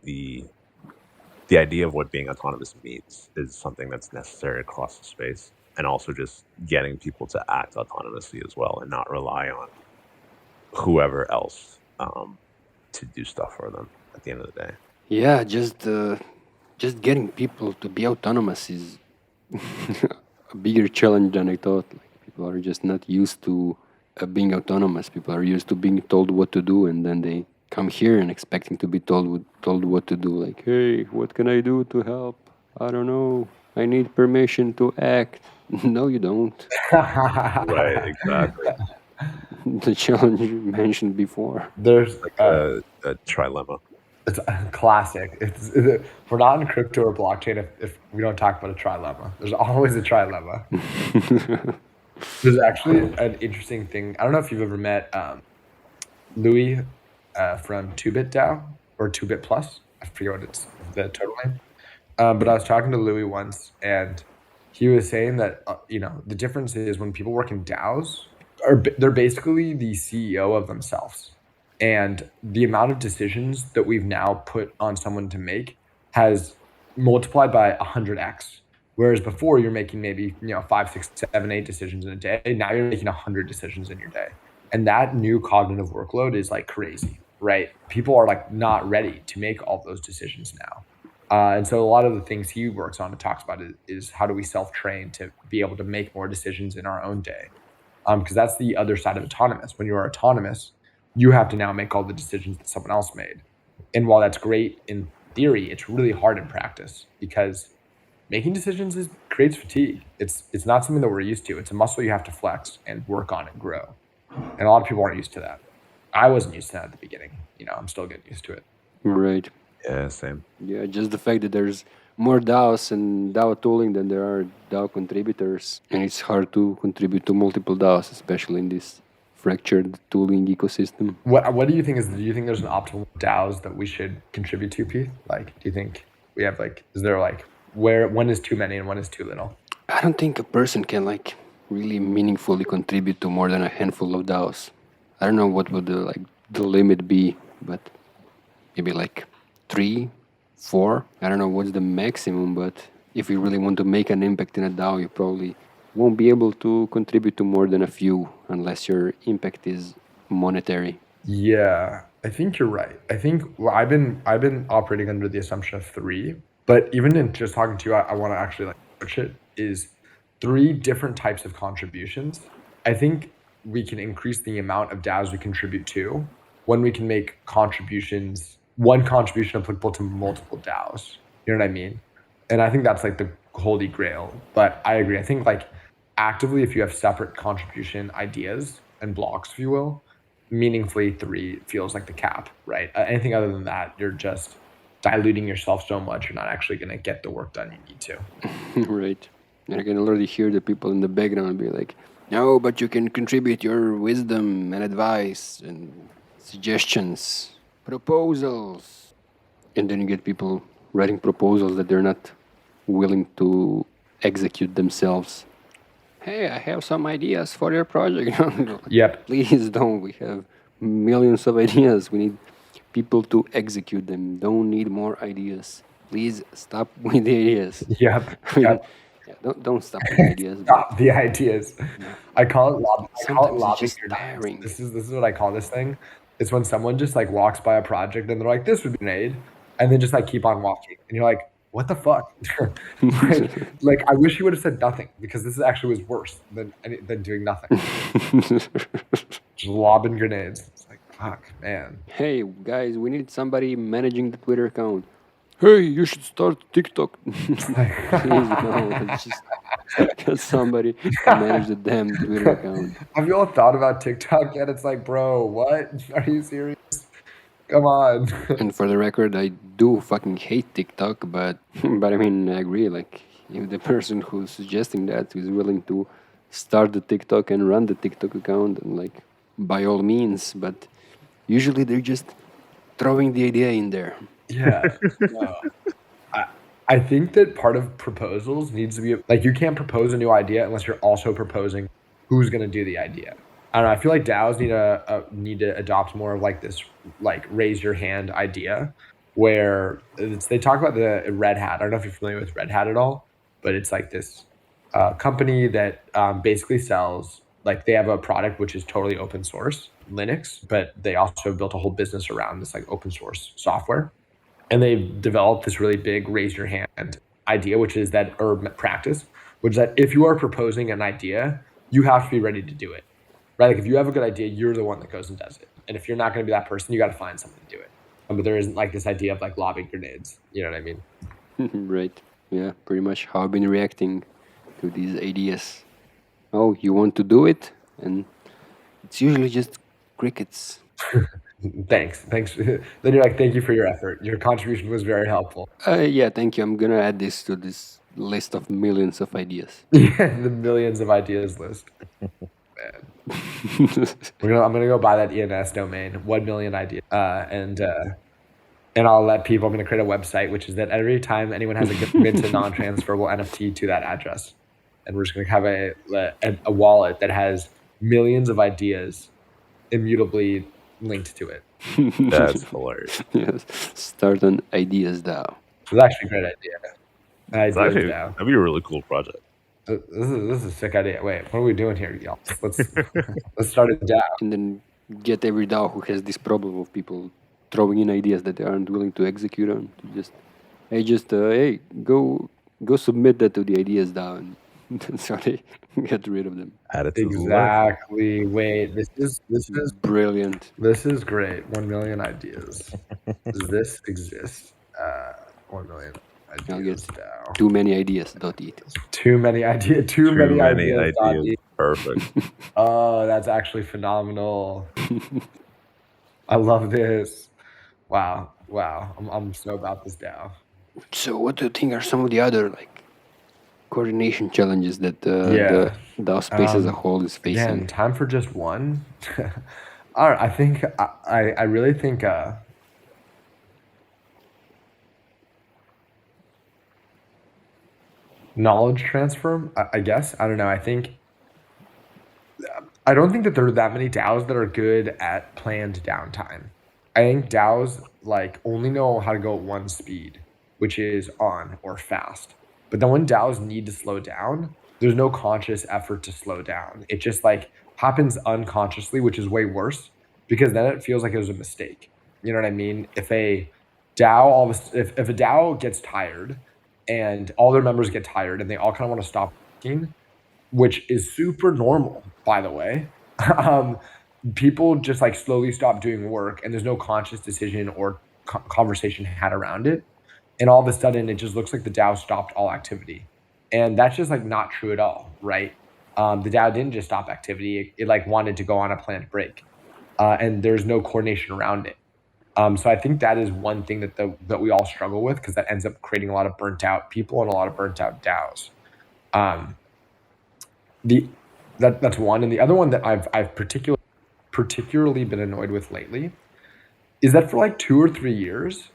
idea of what being autonomous means is something that's necessary across the space, and also just getting people to act autonomously as well and not rely on whoever else to do stuff for them at the end of the day. Yeah, just getting people to be autonomous is a bigger challenge than I thought. Like, people are just not used to being autonomous. People are used to being told what to do, and then they come here and expecting to be told what to do. Like, hey, what can I do to help? I don't know. I need permission to act. No, you don't. Right, exactly. The challenge you mentioned before. There's Like a trilemma. It's a classic. We're not in crypto or blockchain if we don't talk about a trilemma. There's always a trilemma. There's actually an interesting thing. I don't know if you've ever met Louis from 2-Bit DAO or 2-Bit Plus. I forget what it's the total name. But I was talking to Louis once, and he was saying that the difference is when people work in DAOs, they're basically the CEO of themselves. And the amount of decisions that we've now put on someone to make has multiplied by 100x. Whereas before you're making maybe 5, 6, 7, 8 decisions in a day. Now you're making 100 decisions in your day, and that new cognitive workload is like crazy, right? People are like not ready to make all those decisions now. And so a lot of the things he works on and talks about is how do we self-train to be able to make more decisions in our own day. because that's the other side of autonomous. When you are autonomous, you have to now make all the decisions that someone else made. And while that's great in theory, it's really hard in practice because making decisions creates fatigue. It's not something that we're used to. It's a muscle you have to flex and work on and grow. And a lot of people aren't used to that. I wasn't used to that at the beginning. I'm still getting used to it. Right. Yeah, same. Yeah, just the fact that there's more DAOs and DAO tooling than there are DAO contributors, and it's hard to contribute to multiple DAOs, especially in this fractured tooling ecosystem. What do you think do you think there's an optimal DAOs that we should contribute to, Pete? Like, do you think we have is there when is too many and when is too little? I don't think a person can really meaningfully contribute to more than a handful of DAOs. I don't know what would the limit be, but maybe 3, 4. I don't know what's the maximum, but if you really want to make an impact in a DAO, you probably won't be able to contribute to more than a few unless your impact is monetary. Yeah, I think you're right. I think I've been operating under the assumption of 3, but even in just talking to you, I want to actually push it is 3 different types of contributions. I think we can increase the amount of DAOs we contribute to when we can make one contribution applicable to multiple DAOs. You know what I mean? And I think that's the holy grail. But I agree. I think actively, if you have separate contribution ideas and blocks, if you will, meaningfully 3 feels like the cap, right? Anything other than that, you're just diluting yourself so much, you're not actually going to get the work done you need to. Right. And I can already hear the people in the background be like, no, but you can contribute your wisdom and advice and suggestions, proposals. And then you get people writing proposals that they're not willing to execute themselves. Hey, I have some ideas for your project. Yep. Please don't. We have millions of ideas. We need people to execute them. Don't need more ideas. Please stop with the ideas. Yep. Yeah, don't stop with the ideas. Stop the ideas. Yeah. I call it lobbing your tiring. This is what I call this thing. It's when someone just walks by a project and they're like, this would be made, and then just keep on walking, and you're like, what the fuck? I wish you would have said nothing, because this actually was worse than doing nothing. Just lobbing grenades. It's fuck, man. Hey guys, we need somebody managing the Twitter account. Hey, you should start TikTok. Please, no, just get somebody to manage the damn Twitter account. Have you all thought about TikTok yet? It's bro, what? Are you serious? Come on. And for the record, I do fucking hate TikTok, but I mean, I agree. If the person who's suggesting that is willing to start the TikTok and run the TikTok account, and by all means, but usually they're just throwing the idea in there. Yeah. I think that part of proposals needs to be you can't propose a new idea unless you're also proposing who's going to do the idea. I don't know. I feel DAOs need to adopt more of this raise your hand idea, where they talk about the Red Hat. I don't know if you're familiar with Red Hat at all, but it's this company that basically sells they have a product which is totally open source, Linux, but they also built a whole business around this open source software. And they've developed this really big raise your hand idea, which is or practice, which is that if you are proposing an idea, you have to be ready to do it, right? If you have a good idea, you're the one that goes and does it. And if you're not going to be that person, you got to find someone to do it. But there isn't this idea of lobbing grenades. You know what I mean? Right. Yeah, pretty much how I've been reacting to these ideas. Oh, you want to do it? And it's usually just crickets. Thanks. Then you're thank you for your effort. Your contribution was very helpful. Yeah, thank you. I'm going to add this to this list of millions of ideas. Yeah, the millions of ideas list. Man. I'm gonna go buy that ENS domain, 1 million ideas, and I'll let people. I'm gonna create a website, which is that every time anyone has a mint to non-transferable NFT to that address, and we're just gonna have a wallet that has millions of ideas immutably linked to it. That's hilarious. Yes, start an ideas DAO. It's actually a great idea. That'd be a really cool project. This is a sick idea. Wait, what are we doing here, y'all? Let's start a DAO. And then get every DAO who has this problem of people throwing in ideas that they aren't willing to execute on. Hey, go submit that to the ideas DAO, and That's how they get rid of them. Add it to the list. Exactly. Wait, Brilliant. this is great. 1 million ideas. Does this exist? 1 million I'll ideas get now. too many ideas. .it. Too many ideas. Too many ideas. Perfect. Oh, that's actually phenomenal. I love this. Wow. I'm so about this DAO. So, what do you think are some of the other coordination challenges that Yeah. the DAO space as a whole is facing? Again, time for just one. All right, I think I really think knowledge transfer. I guess I don't know. I don't think that there are that many DAOs that are good at planned downtime. I think DAOs only know how to go at one speed, which is on or fast. But then when DAOs need to slow down, there's no conscious effort to slow down. It just happens unconsciously, which is way worse because then it feels like it was a mistake. You know what I mean? If a if a DAO gets tired and all their members get tired and they all kind of want to stop working, which is super normal, by the way. People just slowly stop doing work and there's no conscious decision or conversation had around it. And all of a sudden it just looks like the DAO stopped all activity. And that's just not true at all, right? The DAO didn't just stop activity. It wanted to go on a planned break. And there's no coordination around it. So I think that is one thing that we all struggle with because that ends up creating a lot of burnt out people and a lot of burnt out DAOs. That's one. And the other one that I've particularly been annoyed with lately is that for 2 or 3 years,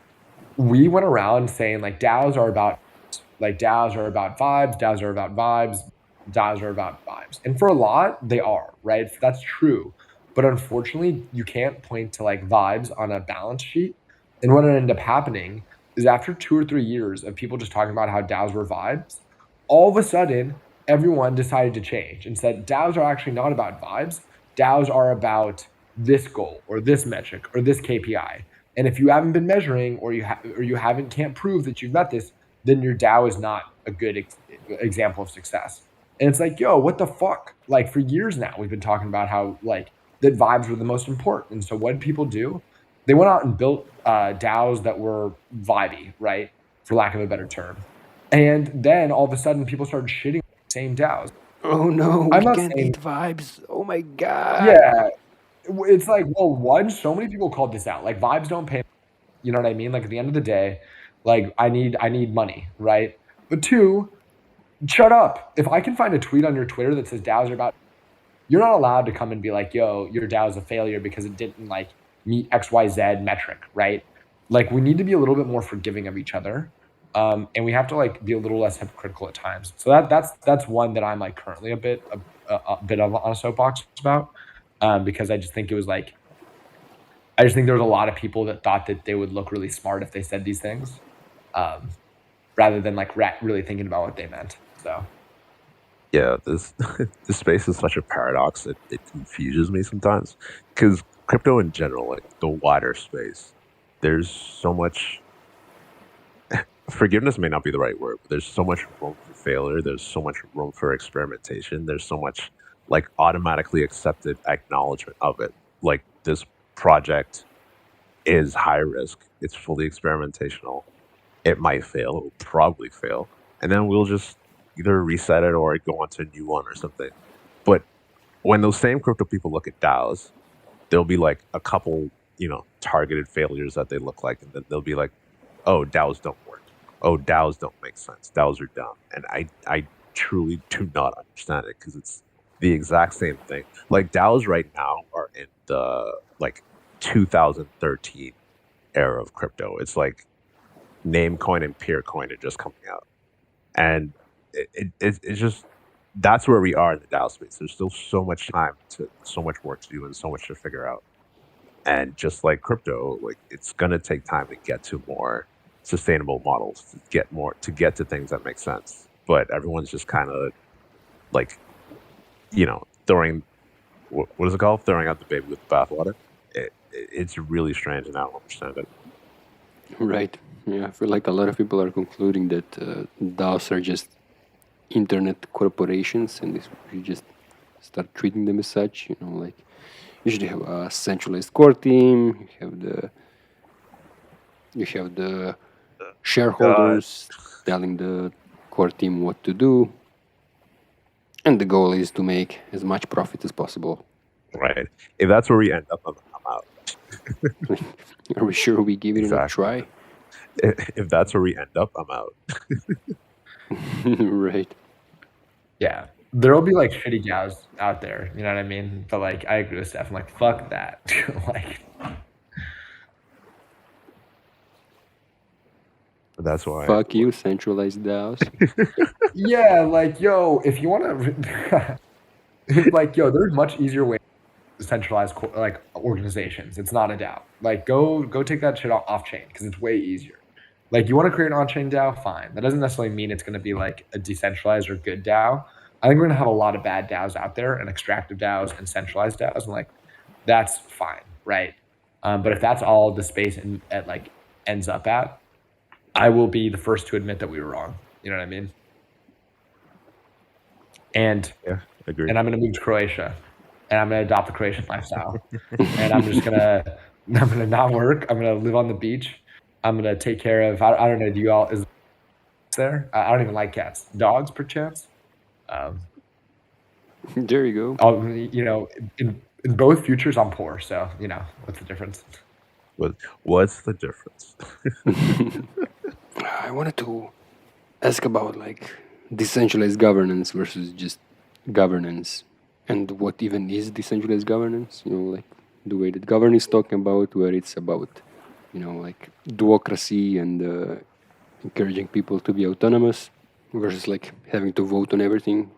we went around saying DAOs are about vibes, DAOs are about vibes, DAOs are about vibes. And for a lot, they are, right? That's true. But unfortunately, you can't point to vibes on a balance sheet. And what ended up happening is after 2 or 3 years of people just talking about how DAOs were vibes, all of a sudden, everyone decided to change and said DAOs are actually not about vibes. DAOs are about this goal or this metric or this KPI. And if you haven't been measuring or you can't prove that you've met this, then your DAO is not a good example of success. And it's yo, what the fuck? For years now, we've been talking about how that vibes were the most important. And so what did people do? They went out and built DAOs that were vibey, right? For lack of a better term. And then all of a sudden people started shitting on the same DAOs. Oh no, I'm we not can't saying- eat vibes. Oh my god. Yeah. It's well, one, so many people called this out. Vibes don't pay. You know what I mean? At the end of the day, I need money, right? But two, shut up. If I can find a tweet on your Twitter that says DAOs are about, you're not allowed to come and be yo, your DAO is a failure because it didn't meet XYZ metric, right? We need to be a little bit more forgiving of each other. And we have to be a little less hypocritical at times. So that's one that I'm currently a bit of on a soapbox about, because I just think it was I just think there was a lot of people that thought that they would look really smart if they said these things, rather than really thinking about what they meant. So yeah, this space is such a paradox that it confuses me sometimes because crypto in general, the wider space, there's so much. Forgiveness may not be the right word, but there's so much room for failure. There's so much room for experimentation. There's so much automatically accepted acknowledgement of it. This project is high risk. It's fully experimentational. It might fail. It will probably fail. And then we'll just either reset it or go on to a new one or something. But when those same crypto people look at DAOs, there'll be a couple, targeted failures that they look like. And then they'll be oh, DAOs don't work. Oh, DAOs don't make sense. DAOs are dumb. And I truly do not understand it because it's the exact same thing. DAOs right now are in the 2013 era of crypto. It's Namecoin and Peercoin are just coming out. And it's just, that's where we are in the DAO space. There's still so much time so much work to do and so much to figure out. And just like crypto, it's gonna take time to get to more sustainable models, to get to things that make sense. But everyone's just kind of throwing, what is it called? Throwing out the baby with the bathwater. It's really strange, and I don't understand it. Right. Yeah, I feel a lot of people are concluding that DAOs are just internet corporations, and you just start treating them as such. Like usually have a centralized core team. You have the shareholders telling the core team what to do, and the goal is to make as much profit as possible. Right. If that's where we end up, I'm out. Are we sure we give it a try? If that's where we end up, I'm out. Right. Yeah. There will be like shitty DAOs out there, you know what I mean? But like, I agree with Steph. I'm like, fuck that. Like, That's why. Fuck you, centralized DAOs. yeah, like, yo, if you want to, like, yo, there's much easier ways to centralize like organizations. It's not a DAO. Like, go take that shit off chain because it's way easier. Like, you want to create an on-chain DAO, fine. That doesn't necessarily mean it's going to be like a decentralized or good DAO. I think we're going to have a lot of bad DAOs out there, and extractive DAOs and centralized DAOs, and like, that's fine, right? But if that's all the space ends up at, I will be the first to admit that we were wrong. You know what I mean? And Yeah, agree. And I'm going to move to Croatia, and I'm going to adopt the Croatian lifestyle, and I'm gonna not work. I'm going to live on the beach. I'm going to take care of. I don't know. Do you all is there? I don't even like cats. Dogs, perchance. There you go. In both futures, I'm poor. So what's the difference? What's the difference? I wanted to ask about like decentralized governance versus just governance, and what even is decentralized governance. Like the way that Govrn is talking about, where it's about like duocracy and encouraging people to be autonomous, versus like having to vote on everything,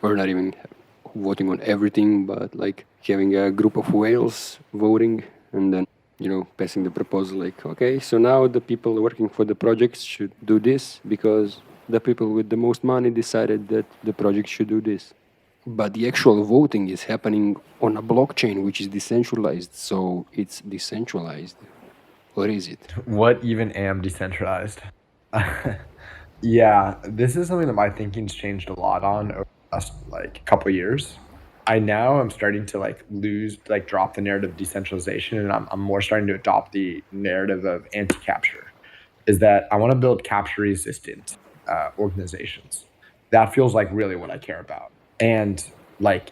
or not even voting on everything, but like having a group of whales voting and then passing the proposal like, okay, so now the people working for the projects should do this because the people with the most money decided that the project should do this. But the actual voting is happening on a blockchain which is decentralized, so it's decentralized. Or is it? What even am decentralized? Yeah, this is something that my thinking's changed a lot on over the last couple years. I now am starting to drop the narrative of decentralization, and I'm more starting to adopt the narrative of anti-capture. Is that I want to build capture resistant organizations. That feels like really what I care about. And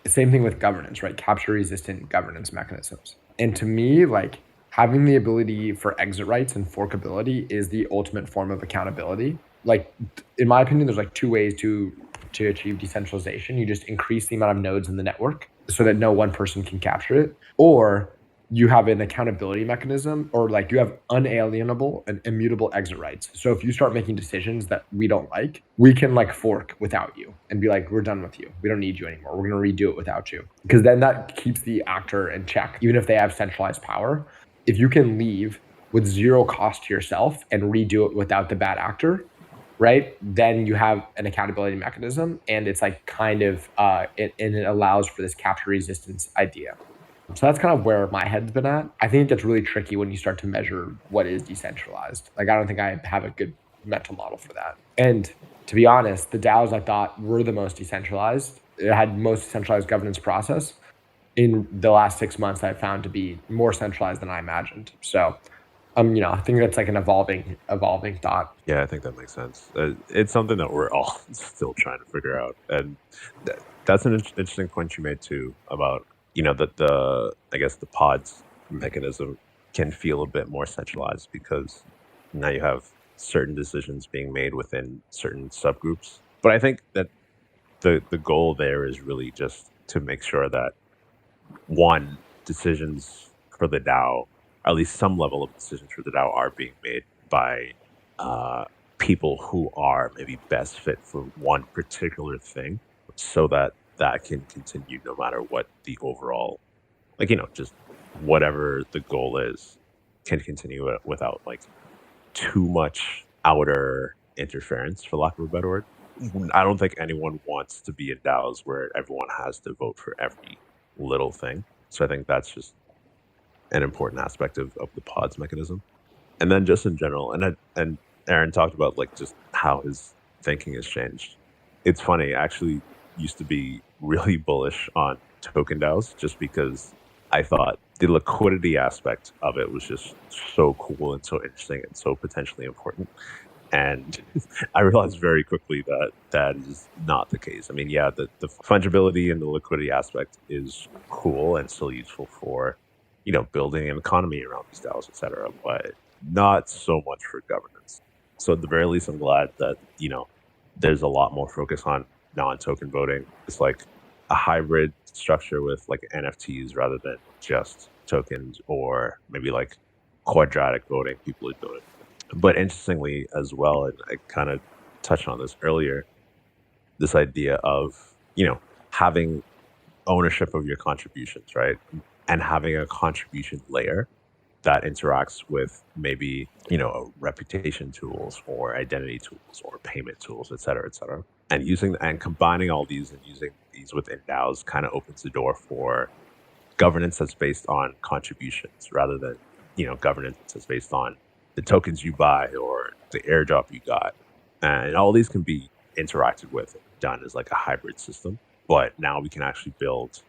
same thing with governance, right? Capture resistant governance mechanisms. And to me, having the ability for exit rights and forkability is the ultimate form of accountability. In my opinion, there's two ways to achieve decentralization. You just increase the amount of nodes in the network so that no one person can capture it, or you have an accountability mechanism, or you have unalienable and immutable exit rights. So if you start making decisions that we don't like, we can fork without you and be like, we're done with you. We don't need you anymore. We're going to redo it without you. Because then that keeps the actor in check, even if they have centralized power. If you can leave with zero cost to yourself and redo it without the bad actor, right, then you have an accountability mechanism, and it's and it allows for this capture resistance idea. So that's kind of where my head's been at. I think it gets really tricky when you start to measure what is decentralized. I don't think I have a good mental model for that. And to be honest, the DAOs I thought were the most decentralized, it had most decentralized governance process, in the last 6 months I've found to be more centralized than I imagined. So I think that's an evolving thought. Yeah, I think that makes sense. It's something that we're all still trying to figure out, and that's an interesting point you made too about that I guess the pods mechanism can feel a bit more centralized because now you have certain decisions being made within certain subgroups. But I think that the goal there is really just to make sure that one, decisions for the DAO, at least some level of decisions for the DAO, are being made by people who are maybe best fit for one particular thing, so that can continue no matter what the overall, just whatever the goal is, can continue it without too much outer interference, for lack of a better word. I don't think anyone wants to be in DAOs where everyone has to vote for every little thing. So I think that's just an important aspect of the pods mechanism. And then just in general, and Aaron talked about just how his thinking has changed. it's funny. I actually used to be really bullish on token DAOs just because I thought the liquidity aspect of it was just so cool and so interesting and so potentially important. And I realized very quickly that that is not the case. I mean, yeah, the fungibility and the liquidity aspect is cool and still useful for, building an economy around these DAOs, et cetera, but not so much for governance. So at the very least, I'm glad that, there's a lot more focus on non-token voting. It's like a hybrid structure with like NFTs rather than just tokens, or maybe like quadratic voting people are doing. But interestingly as well, and I kind of touched on this earlier, this idea of, having ownership of your contributions, right? And having a contribution layer that interacts with maybe, reputation tools or identity tools or payment tools, et cetera, et cetera. And using and combining all these and using these within DAOs kind of opens the door for governance that's based on contributions rather than, governance that's based on the tokens you buy or the airdrop you got. And all these can be interacted with and done as like a hybrid system. But now we can actually build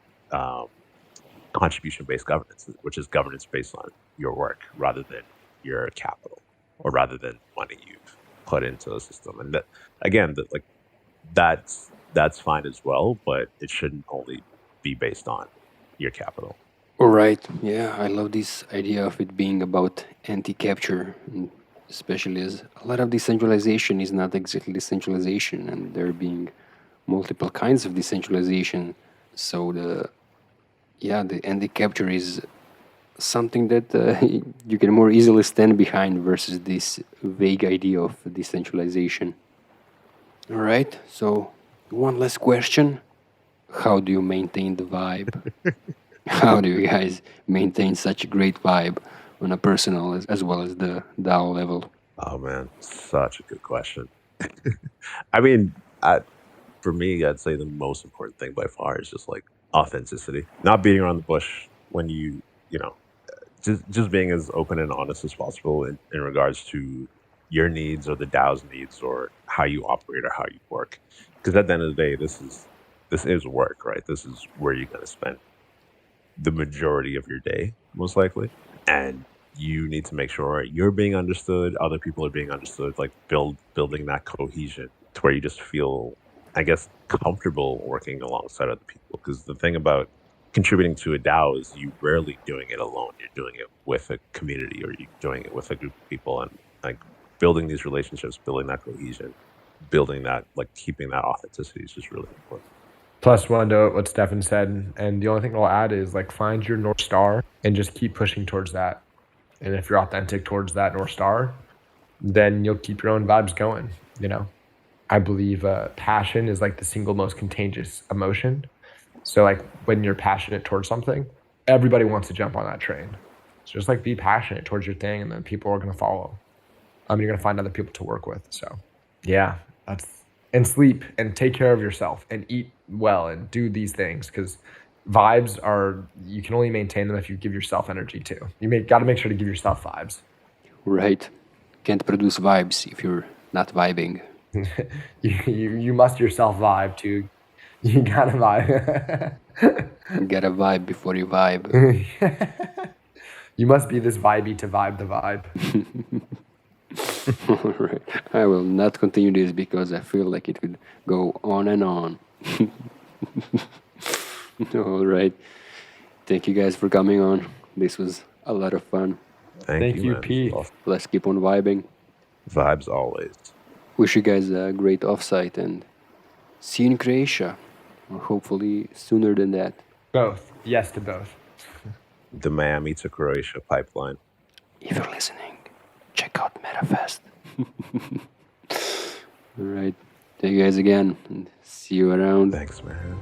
contribution-based governance, which is governance based on your work rather than your capital or rather than money you've put into the system. And that, again, that's fine as well, but it shouldn't only be based on your capital. All right. Yeah, I love this idea of it being about anti-capture, and especially as a lot of decentralization is not exactly decentralization, and there being multiple kinds of decentralization. So the anti-capture is something that you can more easily stand behind versus this vague idea of decentralization. All right. So one last question: how do you maintain the vibe? How do you guys maintain such a great vibe on a personal as well as the DAO level? Oh man, such a good question. I mean, for me, I'd say the most important thing by far is just like authenticity, not beating around the bush when just being as open and honest as possible in regards to your needs or the DAO's needs or how you operate or how you work. Because at the end of the day, this is work, right? This is where you're going to spend the majority of your day, most likely. And you need to make sure you're being understood, other people are being understood, like building that cohesion to where you just feel, I guess, comfortable working alongside other people. Because the thing about contributing to a DAO is you rarely doing it alone. You're doing it with a community or you're doing it with a group of people, and like building these relationships, building that cohesion, building that, like keeping that authenticity is just really important. Plus one to what Stefen said, and the only thing I'll add is like find your North Star and just keep pushing towards that. And if you're authentic towards that North Star, then you'll keep your own vibes going, I believe passion is like the single most contagious emotion. So like when you're passionate towards something, everybody wants to jump on that train. So just like be passionate towards your thing and then people are going to follow. You're going to find other people to work with. So yeah, and sleep and take care of yourself and eat well and do these things, because vibes you can only maintain them if you give yourself energy too. Got to make sure to give yourself vibes. Right. Can't produce vibes if you're not vibing. you must yourself vibe too. You gotta vibe. You gotta vibe before you vibe. You must be this vibey to vibe the vibe. All right. I will not continue this because I feel like it could go on and on. All right. Thank you guys for coming on. This was a lot of fun. Thank you, man. Pete. Awesome. Let's keep on vibing. Vibes always. Wish you guys a great offsite and see you in Croatia. Or hopefully sooner than that. Both. Yes to both. The Miami to Croatia pipeline. If you're listening, check out MetaFest. All right. Thank you guys again and see you around. Thanks, man.